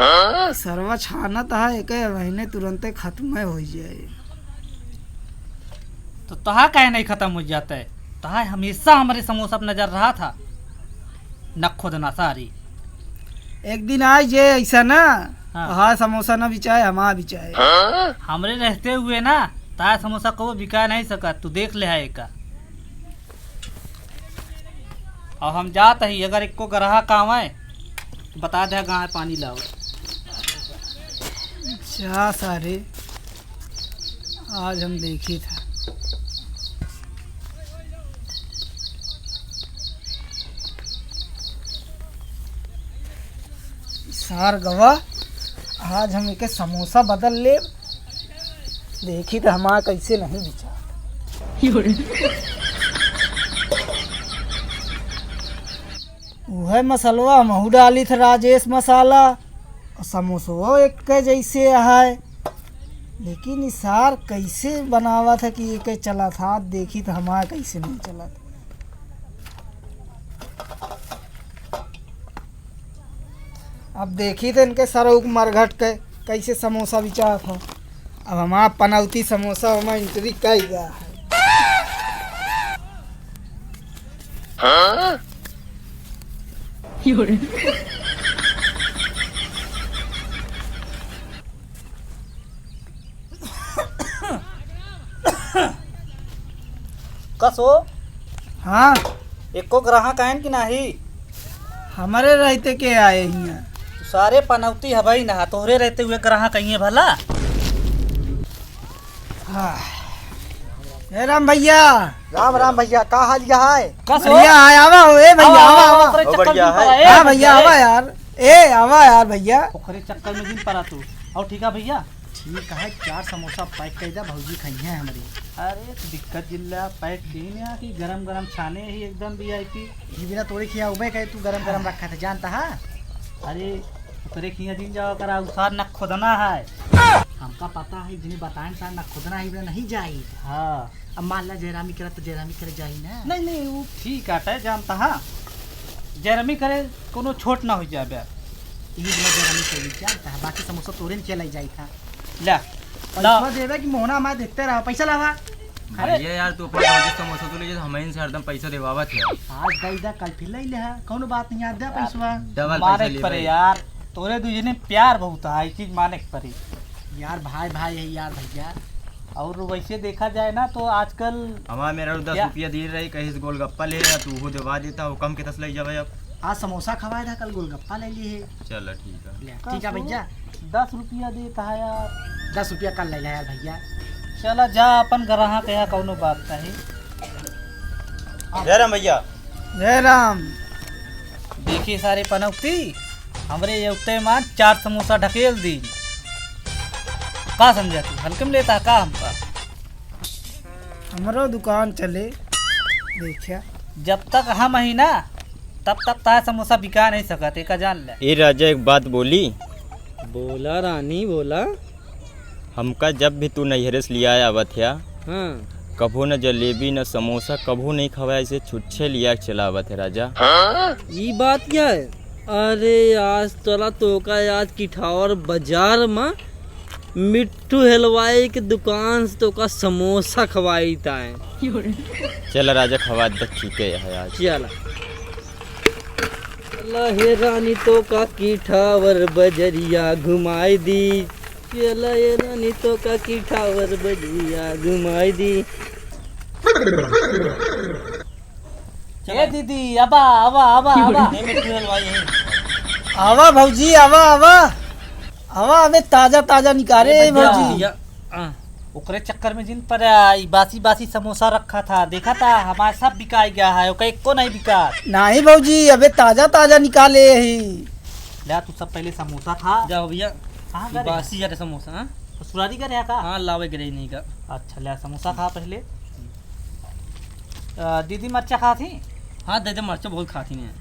सरवा छाना था एक महीने तुरंत खत्म हो जाए। तो तहा कहे नहीं खत्म हो जाता है? तहा हमेशा हमारे समोसा पर नजर रहा था, न खोदना सारी। एक दिन आए जे ऐसा ना, हाँ। हाँ समोसा ना बिचाए हमारा बिचाए। हमरे रहते हुए ना ताया समोसा को बिका नहीं सका, तू देख ले है का। और हम जाते ही अगर एक को ग्राहक काम आए तो बता दे गाँव पानी लाओ। अच्छा सारे आज हम देखी था। सार गवा आज हम एक समोसा बदल ले, देखी तो हमारा कैसे नहीं बिचा। वह मसलवा महू डाली था राजेश मसाला, और समोसा एक के जैसे है, लेकिन इसार कैसे बनावा था कि एक चला था। देखी तो हमारा कैसे नहीं चला था। अब देखी तो इनके सर मरघट के कैसे समोसा बिचा था। अब हमारा पनौती समोसा हमारा इंट्री कर गया है। हाँ? कसो हाँ एक को ग्राहक आयन कि नहीं? हमारे रहते के आए हैं। तो सारे पनौती हवाई ना तोहरे रहते हुए ग्राहक आई भला। हाँ ए राम भैया। राम राम भैया, का हाल है? कसो भैया आए आवा हो ए भैया आवा आवा। बढ़िया है। हाँ भैया आवा यार, ए आवा यार भैया। पोखरे चक्कर में दिन पड़ा तू। और ठीक है भैया? ठीक है, 4 समोसा पैक कर दे, भौजी खाई है हमारी। अरे तो दिक्कत जिल्ला पैक दिन या कि गरम गरम छाने ही एकदम वीआईपी। ये बिना तोड़े खिया उबे कहे तू गरम गरम रखा था, जानता है? अरे पोखरे खिया दिन जाओ करा उसार न खोदना है। हमका पता है, जिन्हें बताएं सार ना खुदना ही बिना नहीं जाई। हाँ अब मान ला जयरामी करे तो जयरामी करे जाई ना। नहीं नहीं वो ठीक आटा है जानता है। जेरमी करे कोनो छोट ना हो जाए। ये बिना जयरामी करे जानता है, बाकी समोसा तोड़े में चला जाई था। ला पैसा देवे कि मोहना मैं देखते रहा, पैसा लावा। अरे यार तू अपने रोज समोसा तो ले जा, हमें से हरदम पैसा देवावत है। आज दई दा कल फिर ले ले, कौन बात नहीं, याद दे पैसा। डबल पैसा माने ले के परे भाई। यार, तोरे दूजने प्यार बहुत है, ये चीज माने के परे। यार भाई भाई है यार भैया। और वैसे देखा जाए ना तो आजकल हमारा मेरा 10 क्या? रुपया दे रही, कहीं से गोलगप्पा ले या तू हो देवा देता वो कम के तस ले जावे। अब आज समोसा खवाए था, कल गोलगप्पा ले लिए। चल ठीक है। ठीक है भैया, 10 रुपया देता है यार। 10 रुपया कल ले ले यार भैया। चला जा अपन ग्राहक यहाँ कौनो बात नहीं। जय राम भैया। जय राम। देखिए सारे पनौती हमरे ये उतने मान 4 समोसा ढकेल दी। का समझा तू हल्के में लेता का हमका? हमारो दुकान चले देखिया। जब तक हम ही ना तब तक ताया समोसा बिका नहीं सकत, एक जान ले। ए राजा एक बात बोली। बोला रानी बोला। हमका जब भी तू नैहरे से लिया आवत है, हाँ कभू न जलेबी न समोसा कभू नहीं खवाया, ऐसे छुच्छे लिया के चला आवत है राजा। ये बात क्या है? अरे आज तोला तो का आज किठावर बाजार में मिट्टू हलवाई की दुकान से तो का समोसा खवाई ताए। चल राजा खवा दे, ठीक है आज। चला हे रानी तो का किठावर बजरिया घुमाई दी। चला ये रानी तो का किठावर बजरिया घुमाई दी। ए दीदी आबा आबा आबा आबा मिट्टू हलवाई है। आवा भौजी आवा आवा आवा, हमें ताजा ताजा निकाले भौजी। ओकरे चक्कर में जिन पर आई बासी बासी समोसा रखा था, देखा था हमारा सब बिका गया है, ओका एको नहीं बिका। नहीं भौजी अबे ताजा ताजा निकाले ही। ले तू सब पहले समोसा खा। जाओ भैया, कहाँ ये गए? बासी यार समोसा। हाँ ससुराली का रहा का? हाँ लावे गिरे नहीं का। अच्छा ले समोसा खा पहले। दीदी मरचा खा थी? हाँ दे दे, मर्चा बहुत खाती हैं।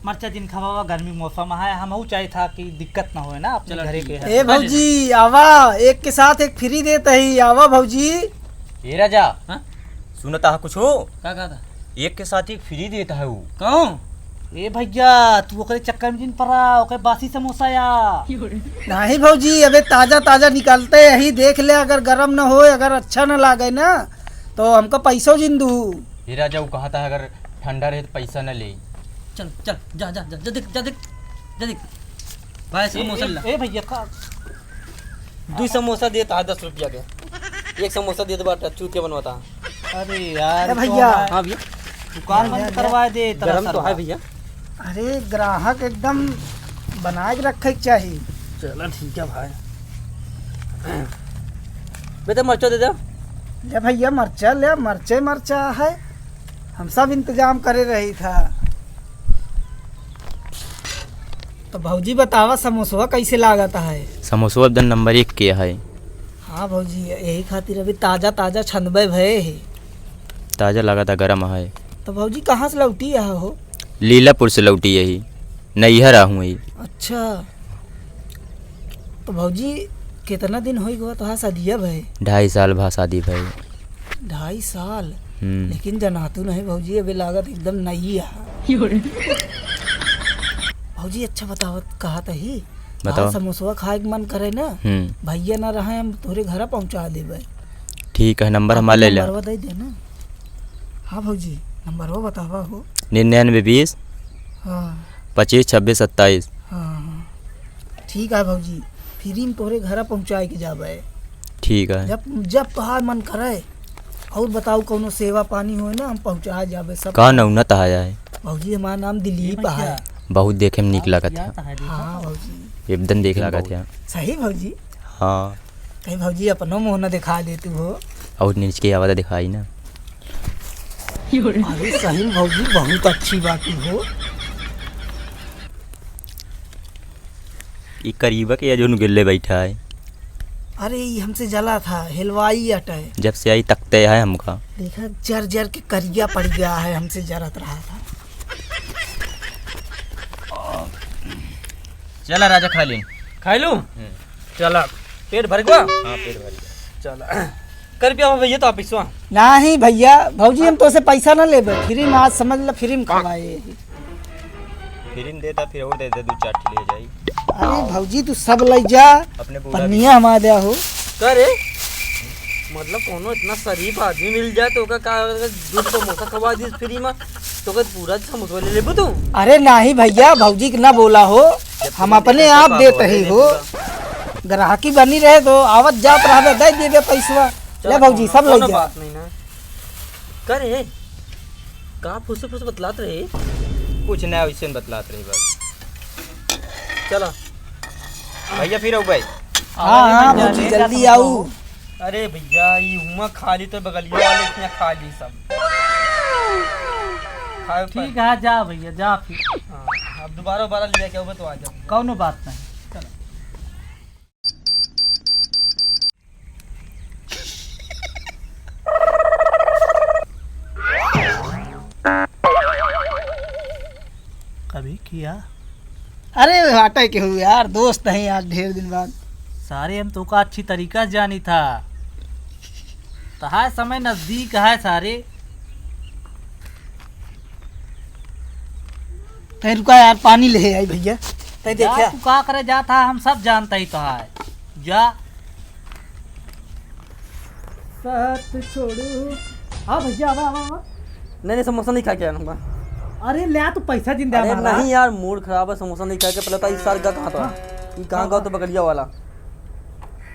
मरचा जिन खावा गर्मी मौसम है, हम चाहिए था कि दिक्कत ना हो ना अपने चलो घरे ठीक के ए भौजी आवा, एक के साथ एक फ्री देते ही। आवा भौजी। ए राजा हाँ सुनता है कुछ हो? क्या कहा था? एक के साथ एक फ्री देता है वो। कौन? ए भैया तू ओकरे चक्कर में जिन पड़ा ओके बासी समोसा या नहीं भौजी, अबे ताजा ताजा निकालते यही देख ले, अगर गरम न हो, अगर अच्छा न लागे ना तो हमको पैसों जिन दू। ये राजा वो कहा था अगर ठंडा रहे तो पैसा न ले। चल चल जा जा जा जा देख जा देख जा देख भाई समोसा ला। ए भैया का 2 समोसा दे ता 10 रुपया के, 1 समोसा दे दे बाटा चूतिया बनवाता। अरे यार अरे भैया। हाँ भैया दुकान बंद करवा दे तरह गरम तो है भैया। अरे ग्राहक एकदम बना के रखे के चाहिए। चलो ठीक है भाई। बेटा मर्चा दे दे। ले भैया मरचा ले, मरचे मरचा है, हम सब इंतजाम करे रही था। तो भौजी बतावा समोसा कैसे लागता है? समोसा अब नंबर 1 के है। हाँ भौजी, यही खातिर अभी ताजा ताजा छनबे भये है। ताज़ा लगा था, गरम है। तो भौजी कहाँ से लौटी यहाँ हो? लीलापुर से लौटी यही, नैहर आहूँ यही। अच्छा, तो भौजी कितना दिन हो गया तो शादिया भय? 2.5 साल भा शादी भाई। 2.5 साल? लेकिन जनातू नहीं भौजी, अभी लागत एकदम नई है। भौजी अच्छा बताओ, कहा था ही बताओ। समोसा खाए के मन करे ना, भैया ना रहे हम तोरे घर पहुंचा देबे। ठीक है, नंबर हमारा ले ला। नंबरवा दे देना। हाँ भौजी, नंबरवा बतावा हो। 9920 हाँ 25 26 27। हाँ ठीक है भौजी, फिर तोरे घर पहुंचाए के जाबे। ठीक है। जब जब कहा मन करे और बताओ कोनो सेवा पानी हो ना, हम पहुंचा जाबे सब। कौन उन्नत आ जाए? भौजी हमारा नाम दिलीप है। बहुत देखे में निक लगा था। हाँ भौजी, एकदम देख लगा था। सही भौजी। हाँ, कहीं भौजी अपनो मुँह न दिखा देती हो। और नीच की आवाज़ दिखाई ना। अरे सही भौजी, बहुत अच्छी बात हो। ये करीबा के जो गिल्ले बैठा है। अरे ये हमसे जला था, हिलवाई अटे। जब से आई तकते है हमका। देखा जर जर के करिया पड़ गया है, हमसे जरत रहा था। चला राजा खा ले। खाई लूँ? चला पेट भर गया। हाँ पेट भर गया। चला कर पिया भैया तो आप इसवा। नहीं भैया, भौजी हम तो से पैसा न लेबे, फ्री में आज समझ लो, फ्री में खवाए। फिर देता फिर और देता 2 4 ले जाई। अरे भौजी तू सब ले जा, अपने पूरा पन्निया हमारा दिया हो। करे मतलब कोनो इतना शरीफ आदमी मिल जाए तो का दूध समोसा खवा दी फ्री में, तो का पूरा समोसा ले लेबू तू? अरे नहीं भैया, भौजी के ना बोला हो, हम अपने आप देते ही हो। ग्राहकी बनी रहे तो आवत जात रहे, दे देबे पैसा। ले भौजी सब ले जा। बात नहीं ना करे का फुस फुस बतलात रहे। कुछ ना वैसे बतलात रही बस। चला भैया फिर आओ भाई। हाँ हाँ भौजी जल्दी आओ। अरे भैया ये हुआ खाली तो बगलिया वाले इतना खाली सब खाए पर। ठीक है, जा भैया जा फिर। हाँ, अब दोबारा लिया क्या होगा तो आ जाओ। कौनो बात नहीं। कभी किया? अरे हटे के हुए यार, दोस्त हैं यार ढेर दिन बाद। सारे हम तो का अच्छी तरीका से जानी था, तहां समय नजदीक है सारे। तै रुका यार, पानी ले आई भैया। तै जा देखा तू का करे जा था, हम सब जानता ही तो है। जा सत छोड़ू। हाँ भैया आवा। नहीं समोसा नहीं खा के आना। अरे ले तू पैसा जिंदा अरे हमारा। नहीं यार मूड खराब है, समोसा नहीं खा के। पहले तो इस साल का कहाँ था, ये कहाँ गया तो बगलिया वाला।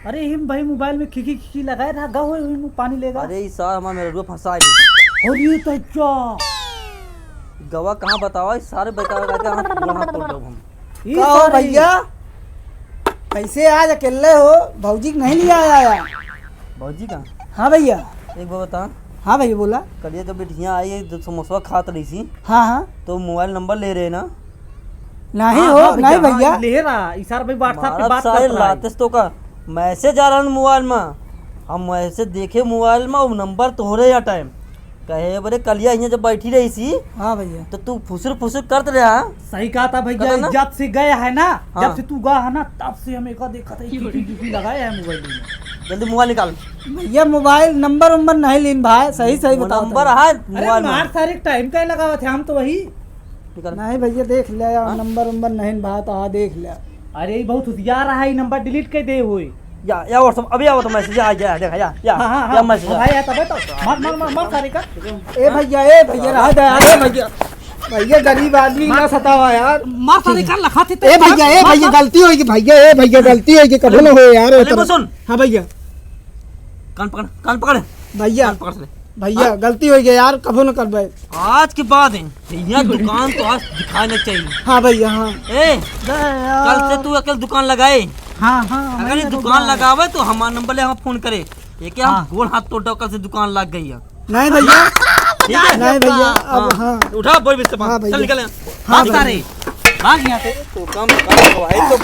अरे हिम भाई मोबाइल में खिकी लगाए रहा, गा हुए पानी लेगा। अरे इस साल हमारा मेरे रुआ फंसा है। और ये तो जा गवा कहाँ बताओ, इस सारे बता के हम पूरा हाथ तोड़ दो हम। ये कहो सारे- भैया, कैसे आज अकेले हो? भौजी को नहीं लिया आया? भौजी का हाँ भैया। एक बार बता, हाँ भैया बोला। कलिए तो बेटियाँ आई है जो समोसा खात रही थी, हाँ हाँ तो मोबाइल नंबर ले रहे ना। नहीं हाँ, हो हाँ नहीं भैया। हाँ, ले रहा इशार भाई व्हाट्सएप पे महाराज बात सारे कर रहा है। लातेस तो का मैसेज आ रहा है मोबाइल में, हम मैसेज देखे मोबाइल में, वो नंबर तोहरे या टाइम कहे बरे कलिया यहाँ जब बैठी रही सी हाँ भैया। तो तू फुसर फुसर करते रहा। सही कहा था भैया, कहा ना? जब से गया है ना, हाँ। जब से तू गया है ना, तब से हम एक देखा था खिकी लगाया है मोबाइल में। जल्दी मोबाइल निकाल। भैया मोबाइल नंबर उम्बर नहीं लीन भाई, सही सही बताओ। नंबर है अरे मोबाइल मार में। सारे टाइम का ही लगा हुआ थे हम तो वही। निकाल। नहीं भैया देख लिया नंबर वंबर नहीं बात आ देख लिया। अरे ये बहुत होशियार रहा है, नंबर डिलीट कर दे हुए। या व्हाट्सएप अभी आओ तो मैसेज आ गया देखा या या मैसेज भाई है तब तो मार मार मार मार सारे का। ए भैया रहा दे अरे भैया गरीब आदमी ना सतावा यार। मार सारे का लखा थे। ए भैया गलती होगी भैया, ए भैया गलती होगी कभी ना हो यार। अरे सुन। हाँ भैया कान पकड़ भैया पकड़ से भैया गलती हो गई यार, कभी ना कर भाई। आज के बाद है भैया दुकान तो आज दिखाना चाहिए। हाँ भैया हाँ कल से तू अकेले दुकान लगाए। हाँ अगर ये दुकान लगावे तो हमारा नंबर ले हम फोन करे। ये क्या हम गोल हाथ तोड़ कल से दुकान लग गई है। नहीं भैया ठीक है नहीं भैया अब हाँ उठा बोल बिस्तर हाँ भैया। चल निकल हाँ सारे भाग यहाँ से। तो काम करवाए तो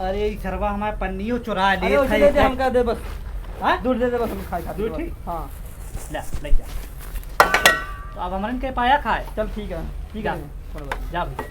अरे ई सरवा हमारे पन्नियों चुरा अरे लिए उसे दे दे हम कह दे बस। हाँ? दूध दे दे बस हम खाए दूध ठीक? हाँ ले जा। तो अब हमारे के पाया खाए। चल ठीक है जा। जा भाई।